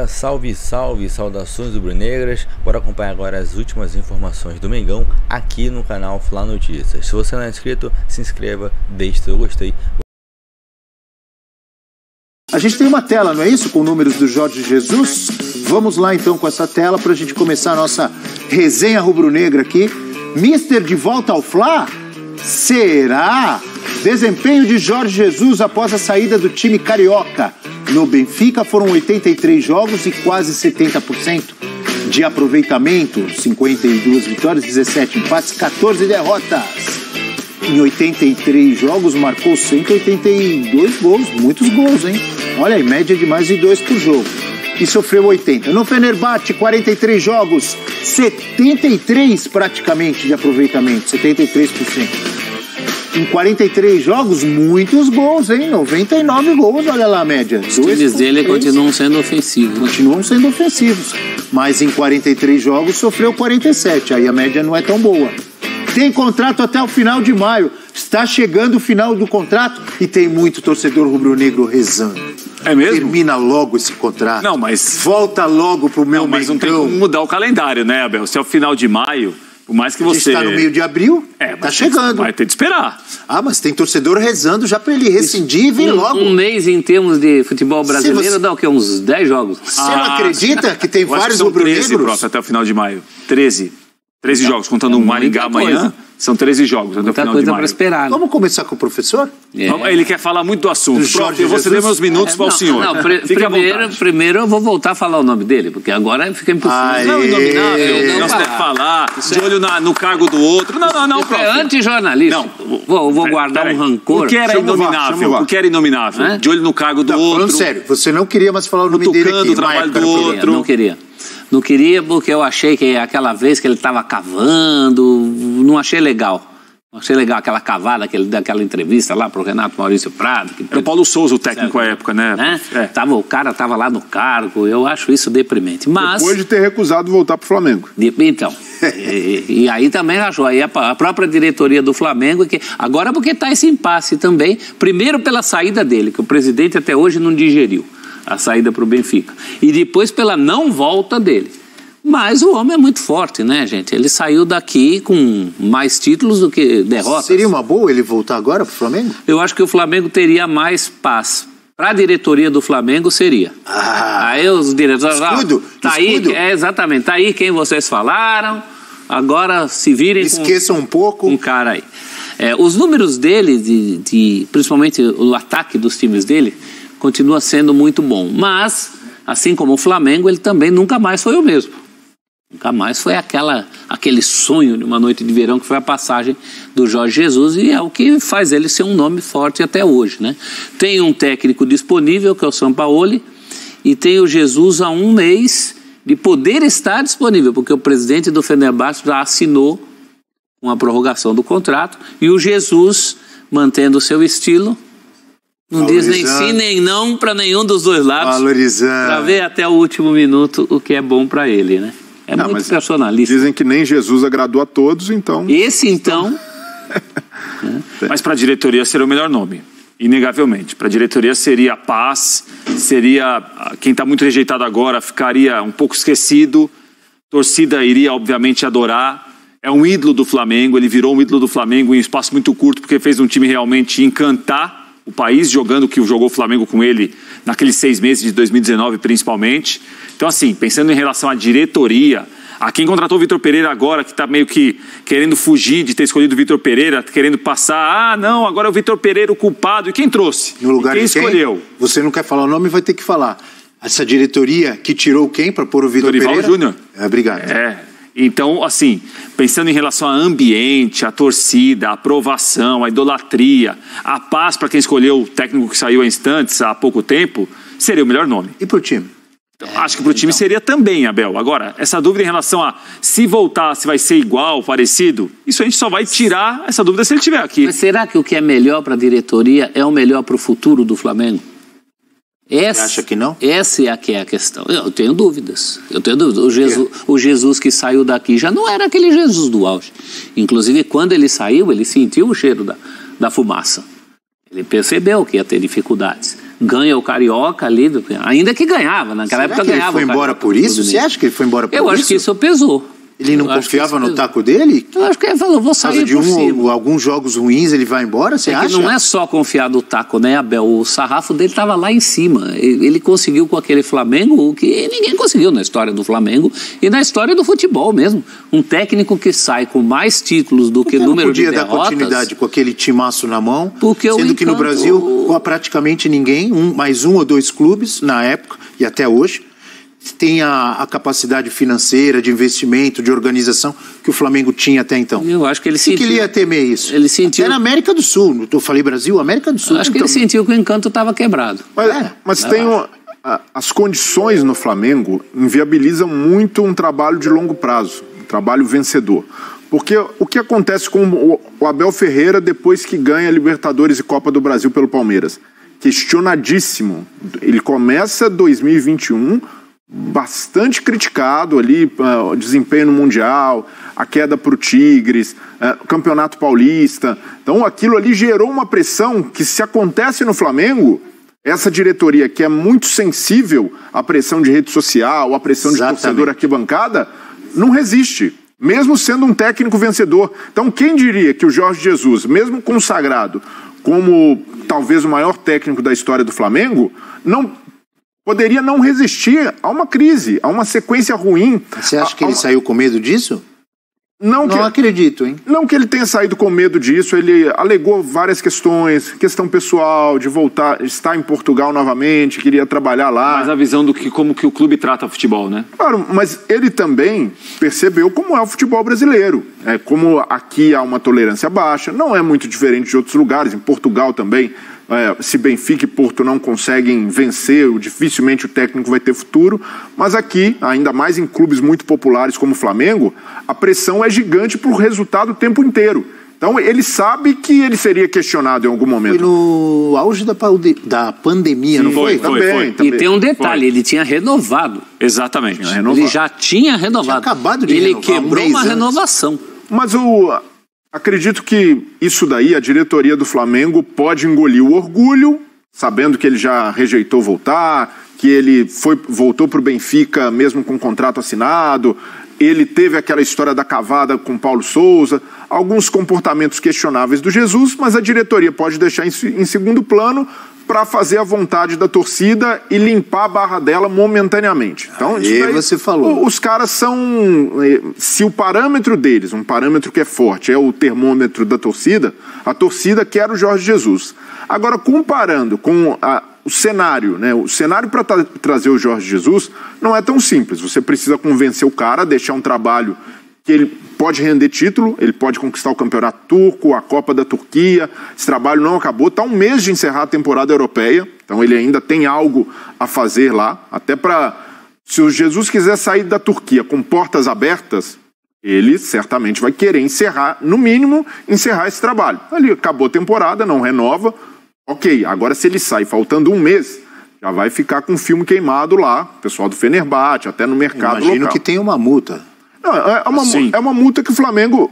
galera, salve, salve, saudações rubro-negras. Bora acompanhar agora as últimas informações do Mengão aqui no canal Fla Notícias. Se você não é inscrito, se inscreva, deixe seu gostei. A gente tem uma tela, não é isso? Com números do Jorge Jesus. Vamos lá então com essa tela para a gente começar a nossa resenha rubro-negra aqui. Mister de volta ao Fla? Será? Desempenho de Jorge Jesus após a saída do time carioca. No Benfica foram 83 jogos e quase 70% de aproveitamento. 52 vitórias, 17 empates, 14 derrotas. Em 83 jogos marcou 182 gols, muitos gols, hein? Olha aí, média de mais de 2 por jogo. E sofreu 80. No Fenerbahçe, 43 jogos, 73 praticamente de aproveitamento, 73%. Em 43 jogos, muitos gols, hein? 99 gols, olha lá a média. Os times dele continuam sendo ofensivos. Continuam sendo ofensivos. Mas em 43 jogos sofreu 47, aí a média não é tão boa. Tem contrato até o final de maio. Está chegando o final do contrato e tem muito torcedor rubro-negro rezando. É mesmo? Termina logo esse contrato. Não, mas... Volta logo pro meu Mengão. Mas não tem como mudar o calendário, né, Abel? Se é o final de maio, por mais que você... está no meio de abril, tá chegando. Vai ter de esperar. Ah, mas tem torcedor rezando já para ele rescindir e vir logo. Um mês em termos de futebol brasileiro dá o quê? Uns 10 jogos. Você não acredita que tem vários rubro-negros? 13, prof, até o final de maio. 13 jogos, contando um Maringá amanhã. São 13 jogos até o final de maio. Para esperar. Né? Vamos começar com o professor? Ele quer falar muito do assunto. Prof, eu vou ceder meus minutos para o senhor. Primeiro eu vou voltar a falar o nome dele, porque agora fica impossível. Não, inominável. Não se deve falar. De olho no cargo do outro. Não, prof. É antijornalista. Não. Vou guardar um rancor. O que era inominável? O que era inominável? De olho no cargo do outro. Falando sério, você não queria mais falar o nome dele aqui. O trabalho do outro. Não queria. Não queria porque eu achei que aquela vez que ele estava cavando, não achei legal. Não achei legal aquela cavada, daquela entrevista lá pro Renato Maurício Prado. Era o Paulo Souza o técnico à época, né? O cara estava lá no cargo, eu acho isso deprimente. Mas, depois de ter recusado voltar pro Flamengo. Então, e aí também achou, aí a própria diretoria do Flamengo, que agora porque está esse impasse também, primeiro pela saída dele, que o presidente até hoje não digeriu a saída para o Benfica, e depois pela não volta dele. Mas o homem é muito forte, né, gente? Ele saiu daqui com mais títulos do que derrotas. Seria uma boa ele voltar agora pro Flamengo? Eu acho que o Flamengo teria mais paz. Para a diretoria do Flamengo seria. Aí os diretores... Escudo. Aí, exatamente. Tá aí quem vocês falaram. Agora se virem esqueçam um pouco. Um cara aí. Os números dele, principalmente o ataque dos times dele, continua sendo muito bom. Mas, assim como o Flamengo, ele também nunca mais foi o mesmo. Nunca mais foi aquele sonho de uma noite de verão que foi a passagem do Jorge Jesus, e é o que faz ele ser um nome forte até hoje, né? Tem um técnico disponível, que é o Sampaoli, e tem o Jesus há um mês de poder estar disponível, porque o presidente do Fenerbahçe já assinou uma prorrogação do contrato, e o Jesus, mantendo o seu estilo, não diz nem sim nem não para nenhum dos dois lados, valorizando, para ver até o último minuto o que é bom para ele, né? Muito personalista. Dizem que nem Jesus agradou a todos, então... Esse, então... Mas para a diretoria seria o melhor nome, inegavelmente. Para a diretoria seria a paz, seria... Quem está muito rejeitado agora ficaria um pouco esquecido, torcida iria, obviamente, adorar. É um ídolo do Flamengo, ele virou um ídolo do Flamengo em um espaço muito curto, porque fez um time realmente encantar o país, jogando o que jogou o Flamengo com ele naqueles 6 meses de 2019, principalmente. Então, assim, pensando em relação à diretoria, a quem contratou o Vitor Pereira agora, que está meio que querendo fugir de ter escolhido o Vitor Pereira, querendo passar, não, agora é o Vitor Pereira o culpado. E quem trouxe? No lugar quem de quem? Escolheu? Você não quer falar o nome, vai ter que falar. Essa diretoria que tirou quem para pôr o Vitor Pereira? Dorival Júnior. Obrigado. Então, assim, pensando em relação ao ambiente, a torcida, a aprovação, a idolatria, a paz para quem escolheu o técnico que saiu há instantes, há pouco tempo, seria o melhor nome. E pro time? Acho que pro time seria também, Abel. Agora, essa dúvida em relação a se voltar, se vai ser igual, parecido, isso a gente só vai tirar essa dúvida se ele estiver aqui. Mas será que o que é melhor para a diretoria é o melhor para o futuro do Flamengo? Você acha que não? Essa é a questão. Eu tenho dúvidas. O Jesus que saiu daqui já não era aquele Jesus do auge. Inclusive, quando ele saiu, ele sentiu o cheiro da fumaça. Ele percebeu que ia ter dificuldades. ganha o Carioca ali, ainda que ganhava, naquela época ganhava. Ele foi embora por isso? Você acha que ele foi embora por isso? Eu acho que isso pesou. Ele não confiava no taco dele? Eu acho que ele falou, vou sair por cima. Alguns jogos ruins ele vai embora, você acha? Que não é só confiar no taco, né, Abel? O sarrafo dele estava lá em cima. Ele conseguiu com aquele Flamengo o que ninguém conseguiu na história do Flamengo e na história do futebol mesmo. Um técnico que sai com mais títulos do que número de derrotas. Podia dar continuidade com aquele timaço na mão, porque sendo que no Brasil praticamente ninguém, mais um ou dois clubes na época e até hoje, tem a capacidade financeira, de investimento, de organização que o Flamengo tinha até então. Eu acho que ele sentiu... que ele ia temer isso? Ele sentiu... Até na América do Sul. Eu falei Brasil, América do Sul. Eu acho que ele sentiu que o encanto estava quebrado. Mas tem as condições no Flamengo inviabilizam muito um trabalho de longo prazo, um trabalho vencedor. Porque o que acontece com o Abel Ferreira depois que ganha a Libertadores e Copa do Brasil pelo Palmeiras? Questionadíssimo. Ele começa 2021... bastante criticado ali, o desempenho no Mundial, a queda para o Tigres, o Campeonato Paulista. Então aquilo ali gerou uma pressão que, se acontece no Flamengo, essa diretoria que é muito sensível à pressão de rede social, à pressão de torcedor arquibancada, não resiste, mesmo sendo um técnico vencedor. Então quem diria que o Jorge Jesus, mesmo consagrado como talvez o maior técnico da história do Flamengo, poderia não resistir a uma crise, a uma sequência ruim. Você acha que ele saiu com medo disso? Não acredito, hein? Não que ele tenha saído com medo disso, ele alegou várias questões, questão pessoal, de voltar, estar em Portugal novamente, queria trabalhar lá. Mas a visão do que como que o clube trata o futebol, né? Claro, mas ele também percebeu como é o futebol brasileiro. Como aqui há uma tolerância baixa, não é muito diferente de outros lugares, em Portugal também. Se Benfica e Porto não conseguem vencer, dificilmente o técnico vai ter futuro, mas aqui, ainda mais em clubes muito populares como o Flamengo, a pressão é gigante por resultado o tempo inteiro. Então ele sabe que ele seria questionado em algum momento. Foi no auge da pandemia, sim, não foi? Também. E tem um detalhe, ele tinha renovado. Exatamente. Ele já tinha renovado. Tinha acabado de renovar. Ele quebrou uma renovação. Mas acredito que isso daí, a diretoria do Flamengo pode engolir o orgulho, sabendo que ele já rejeitou voltar, que ele voltou para o Benfica mesmo com o contrato assinado, ele teve aquela história da cavada com Paulo Souza, alguns comportamentos questionáveis do Jesus, mas a diretoria pode deixar em segundo plano para fazer a vontade da torcida e limpar a barra dela momentaneamente. Então, isso daí, você falou. Os caras são... Se o parâmetro deles, um parâmetro que é forte, é o termômetro da torcida, a torcida quer o Jorge Jesus. Agora, comparando com o cenário, né? O cenário para trazer o Jorge Jesus não é tão simples. Você precisa convencer o cara, deixar um trabalho que ele pode render título, ele pode conquistar o Campeonato Turco, a Copa da Turquia. Esse trabalho não acabou, está um mês de encerrar a temporada europeia, então ele ainda tem algo a fazer lá, até para... Se o Jesus quiser sair da Turquia com portas abertas, ele certamente vai querer encerrar, no mínimo, encerrar esse trabalho. Ali acabou a temporada, não renova, ok, agora se ele sai faltando um mês, já vai ficar com o filme queimado lá, o pessoal do Fenerbahçe, até no mercado local. Imagino que tem uma multa. Não, é uma multa que o Flamengo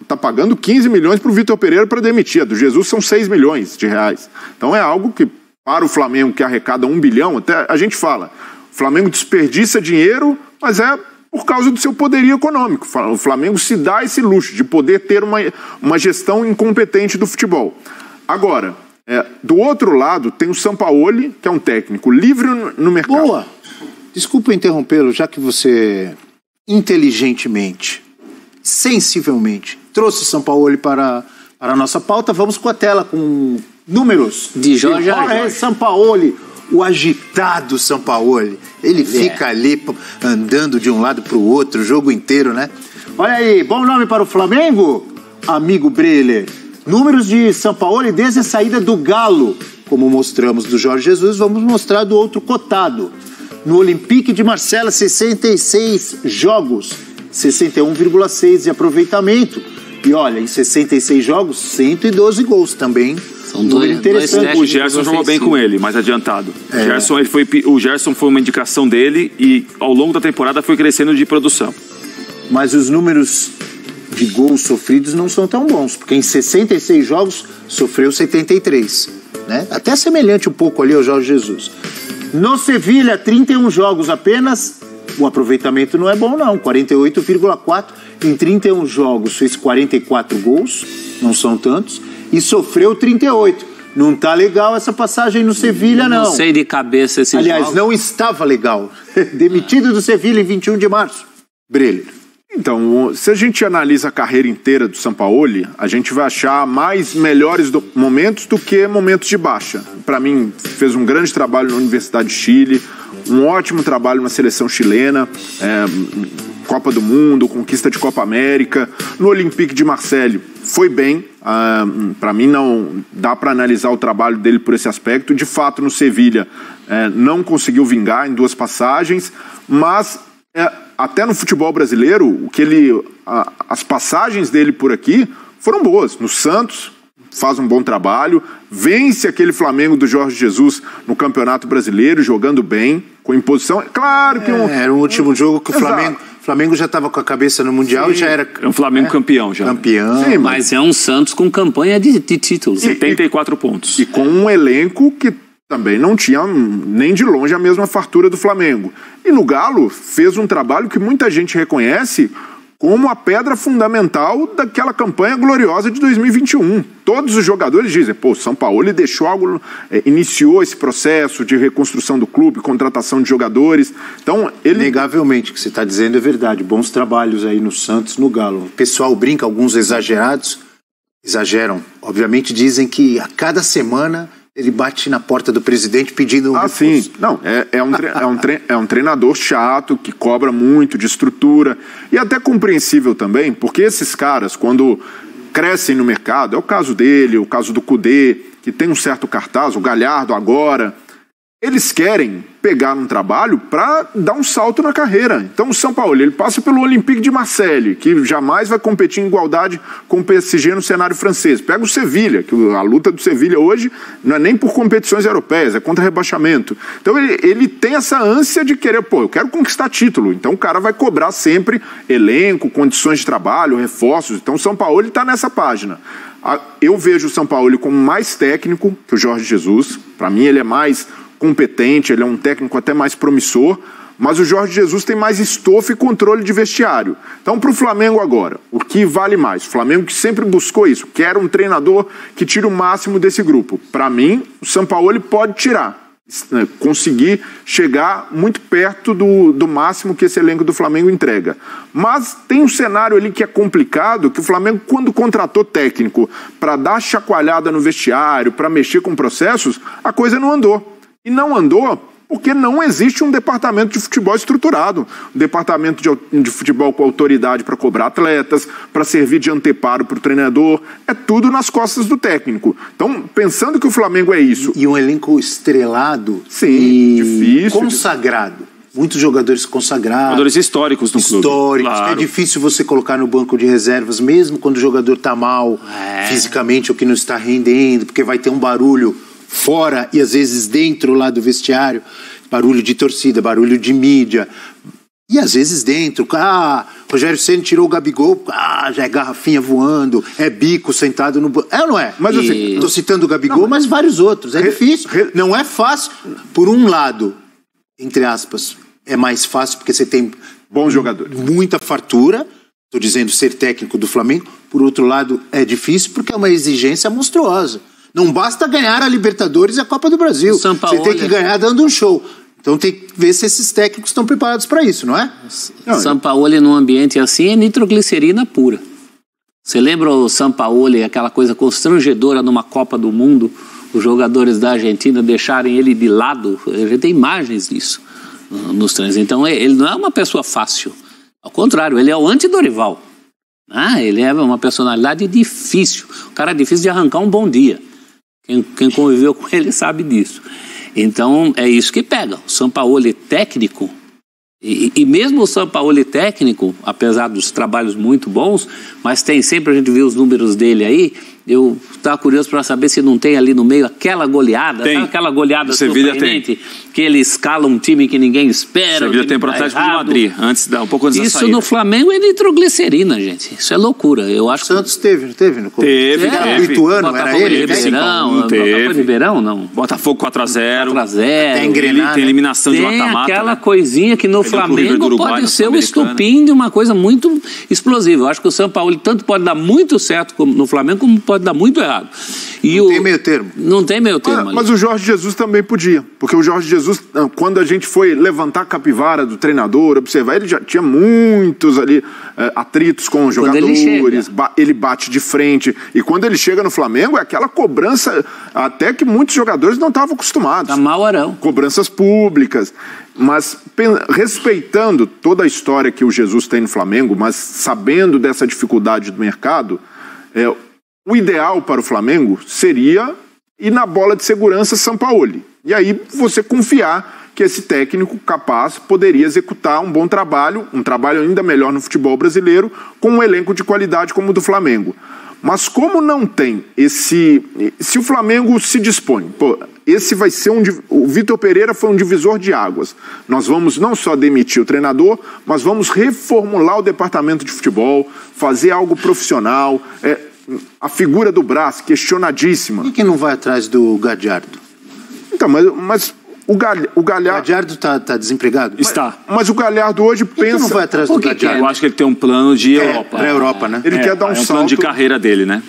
está pagando 15 milhões para o Vitor Pereira para demitir. A do Jesus são 6 milhões de reais. Então é algo que, para o Flamengo, que arrecada 1 bilhão, até a gente fala, o Flamengo desperdiça dinheiro, mas é por causa do seu poderio econômico. O Flamengo se dá esse luxo de poder ter uma gestão incompetente do futebol. Agora, do outro lado, tem o Sampaoli, que é um técnico livre no mercado. Boa! Desculpa interrompê-lo, já que você... inteligentemente, sensivelmente, trouxe Sampaoli para a nossa pauta. Vamos com a tela, com números de Jorge Sampaoli, o agitado Sampaoli. Ele fica ali andando de um lado para o outro o jogo inteiro, né? Olha aí, bom nome para o Flamengo, amigo Breler. Números de Sampaoli desde a saída do Galo. Como mostramos do Jorge Jesus, vamos mostrar do outro cotado. No Olympique de Marselha, 66 jogos, 61,6 de aproveitamento. E olha, em 66 jogos, 112 gols também. São dois O Gerson jogou bem com ele, mais adiantado. O Gerson foi uma indicação dele e ao longo da temporada foi crescendo de produção. Mas os números de gols sofridos não são tão bons, porque em 66 jogos sofreu 73. né? Até semelhante um pouco ali ao Jorge Jesus. No Sevilha, 31 jogos apenas, o aproveitamento não é bom não, 48,4 em 31 jogos, fez 44 gols, não são tantos, e sofreu 38. Não tá legal essa passagem no Sevilha, não. Não sei de cabeça esse Aliás, jogo. não estava legal. Demitido do Sevilha em 21 de março. Breler. Então, se a gente analisa a carreira inteira do Sampaoli, a gente vai achar mais melhores momentos do que momentos de baixa. Para mim, fez um grande trabalho na Universidade de Chile, um ótimo trabalho na seleção chilena, Copa do Mundo, conquista de Copa América. No Olympique de Marseille foi bem. Para mim não dá para analisar o trabalho dele por esse aspecto. De fato, no Sevilha não conseguiu vingar em 2 passagens, mas até no futebol brasileiro, as passagens dele por aqui foram boas. No Santos faz um bom trabalho, vence aquele Flamengo do Jorge Jesus no Campeonato Brasileiro, jogando bem, com imposição. Claro que era o último jogo que o Flamengo já estava com a cabeça no Mundial. Sim. E já era um Flamengo campeão já. Campeão. Sim, mas é um Santos com campanha de títulos. 74 pontos. E com um elenco que também não tinha nem de longe a mesma fartura do Flamengo. E no Galo fez um trabalho que muita gente reconhece como a pedra fundamental daquela campanha gloriosa de 2021. Todos os jogadores dizem, o Sampaoli deixou algo, iniciou esse processo de reconstrução do clube, contratação de jogadores. Então, ele... Inegavelmente, o que você está dizendo é verdade. Bons trabalhos aí no Santos, no Galo. O pessoal brinca, alguns exageram. Obviamente dizem que a cada semana ele bate na porta do presidente pedindo um reforço. Sim. Não, é um treinador chato, que cobra muito de estrutura. E até compreensível também, porque esses caras, quando crescem no mercado, é o caso dele, o caso do Kudê, que tem um certo cartaz, o Galhardo agora, eles querem pegar um trabalho para dar um salto na carreira. Então o Sampaoli, ele passa pelo Olympique de Marseille, que jamais vai competir em igualdade com o PSG no cenário francês. Pega o Sevilha, que a luta do Sevilha hoje não é nem por competições europeias, é contra rebaixamento. Então ele tem essa ânsia de querer, eu quero conquistar título. Então o cara vai cobrar sempre elenco, condições de trabalho, reforços. Então o Sampaoli está nessa página. Eu vejo o Sampaoli como mais técnico que o Jorge Jesus. Para mim ele é mais competente, ele é um técnico até mais promissor, mas o Jorge Jesus tem mais estofa e controle de vestiário. Então, para o Flamengo agora, o que vale mais? O Flamengo que sempre buscou isso, quer um treinador que tire o máximo desse grupo. Para mim, o Sampaoli pode tirar, conseguir chegar muito perto do máximo que esse elenco do Flamengo entrega. Mas tem um cenário ali que é complicado, que o Flamengo, quando contratou técnico para dar chacoalhada no vestiário, para mexer com processos, a coisa não andou. E não andou porque não existe um departamento de futebol estruturado, um departamento de futebol com autoridade para cobrar atletas, para servir de anteparo para o treinador, é tudo nas costas do técnico. Então, pensando que o Flamengo é isso... E um elenco estrelado. Sim, e difícil. Consagrado. Muitos jogadores consagrados. Jogadores históricos no clube. Históricos. Claro. É difícil você colocar no banco de reservas, mesmo quando o jogador está mal fisicamente ou que não está rendendo, porque vai ter um barulho fora e às vezes dentro lá do vestiário, barulho de torcida, barulho de mídia, e às vezes dentro, Rogério Ceni tirou o Gabigol, já é garrafinha voando, é bico sentado no banco, ou não é? Mas assim, estou citando o Gabigol, mas vários outros, difícil, não é fácil. Por um lado, entre aspas, é mais fácil porque você tem bons jogadores, muita fartura, estou dizendo ser técnico do Flamengo. Por outro lado, é difícil porque é uma exigência monstruosa. Não basta ganhar a Libertadores e a Copa do Brasil. Você tem que ganhar dando um show. Então tem que ver se esses técnicos estão preparados para isso, não é? Sampaoli num ambiente assim é nitroglicerina pura. Você lembra o Sampaoli, aquela coisa constrangedora numa Copa do Mundo, os jogadores da Argentina deixarem ele de lado? A gente tem imagens disso nos treinos. Então ele não é uma pessoa fácil. Ao contrário, ele é o anti-Dorival. Ele é uma personalidade difícil. O cara é difícil de arrancar um bom dia. Quem conviveu com ele sabe disso. Então, é isso que pega. O Sampaoli técnico, e mesmo o Sampaoli técnico, apesar dos trabalhos muito bons, mas tem sempre, a gente vê os números dele aí, Eu estava curioso para saber se não tem ali no meio aquela goleada, tem. Sabe aquela goleada surpreendente, que ele escala um time que ninguém espera. Sevilha tem pro Atlético de Madrid, um pouco antes da saída. Isso no Flamengo é nitroglicerina, gente. Isso é loucura. Eu acho o Santos teve, não teve? No teve. Era o Ituano, era ele? Botafogo de Ribeirão, não. Botafogo 4x0. 4x0. Tem eliminação de mata-mata. Tem aquela coisinha que no Flamengo pode ser o estupim de uma coisa muito explosiva. Eu acho que o São Paulo tanto pode dar muito certo no Flamengo, como pode dar muito errado. Não tem meio termo. Não tem meio termo. Mas o Jorge Jesus também podia. Porque o Jorge Jesus, quando a gente foi levantar a capivara do treinador, observar, ele já tinha muitos ali atritos com os jogadores, ele bate de frente. E quando ele chega no Flamengo, é aquela cobrança até que muitos jogadores não estavam acostumados. Tá mal, Arão. Cobranças públicas. Mas respeitando toda a história que o Jesus tem no Flamengo, mas sabendo dessa dificuldade do mercado, o ideal para o Flamengo seria ir na bola de segurança Sampaoli. E aí você confiar que esse técnico capaz poderia executar um bom trabalho, um trabalho ainda melhor no futebol brasileiro, com um elenco de qualidade como o do Flamengo. Mas como não tem se o Flamengo se dispõe, esse vai ser o Vitor Pereira foi um divisor de águas. Nós vamos não só demitir o treinador, mas vamos reformular o departamento de futebol, fazer algo profissional. A figura do Brás, questionadíssima. Por que não vai atrás do Gadiardo? Então, mas o Gadiardo está desempregado? Está. Mas o Galhardo hoje pensa... Por que não vai atrás do Gadiardo? Eu acho que ele tem um plano de Europa. Para a Europa, né? Ele quer dar um salto... plano de carreira dele, né?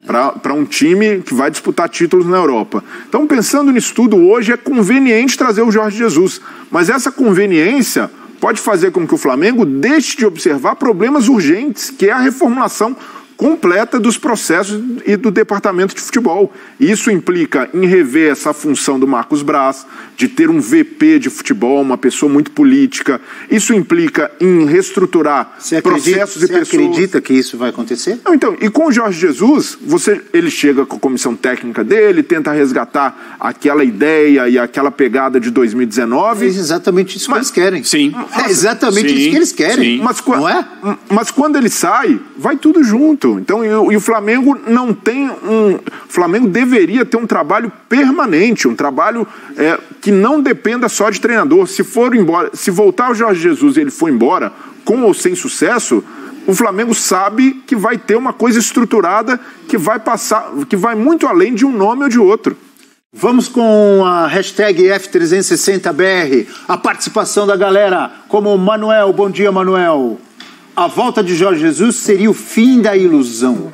Para um time que vai disputar títulos na Europa. Então, pensando nisso tudo, hoje é conveniente trazer o Jorge Jesus. Mas essa conveniência pode fazer com que o Flamengo deixe de observar problemas urgentes, que é a reformulação completa dos processos e do departamento de futebol. Isso implica em rever essa função do Marcos Braz, de ter um VP de futebol, uma pessoa muito política. Isso implica em reestruturar processos e pessoas. Você acredita que isso vai acontecer? Não, então, e com o Jorge Jesus, ele chega com a comissão técnica dele, tenta resgatar aquela ideia e aquela pegada de 2019. É exatamente isso que eles querem. Sim. É exatamente isso que eles querem. Sim. Não é? Mas quando ele sai, vai tudo junto. Então, e o Flamengo não tem o Flamengo deveria ter um trabalho permanente, um trabalho que não dependa só de treinador. Se voltar o Jorge Jesus e ele for embora, com ou sem sucesso, o Flamengo sabe que vai ter uma coisa estruturada que vai muito além de um nome ou de outro. Vamos com a hashtag F360BR, a participação da galera, como o Manuel. Bom dia, Manuel. A volta de Jorge Jesus seria o fim da ilusão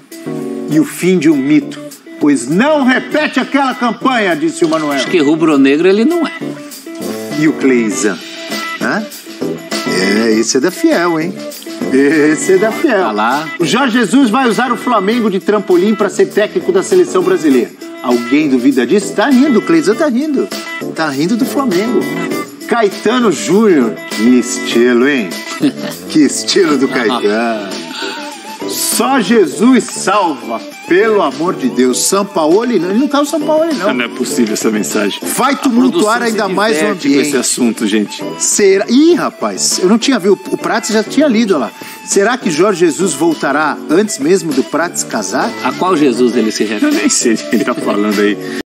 e o fim de um mito, pois não repete aquela campanha, disse o Manuel. Acho que rubro-negro ele não é. E o Cleizan? Esse é da Fiel, hein? Esse é da Fiel. Tá lá. O Jorge Jesus vai usar o Flamengo de trampolim para ser técnico da seleção brasileira. Alguém duvida disso? Tá rindo, o Cleizan tá rindo. Tá rindo do Flamengo. Caetano Júnior. Que estilo, hein? Que estilo do Caetano. Só Jesus salva, pelo amor de Deus. Sampaoli, ele não tá o Sampaoli, não. Não é possível essa mensagem. Vai tumultuar ainda mais o ambiente. Com esse assunto, gente. Será? Ih, rapaz, eu não tinha visto. O Prates já tinha lido lá. Será que Jorge Jesus voltará antes mesmo do Prates casar? A qual Jesus ele se refere? Eu nem sei o que ele tá falando aí.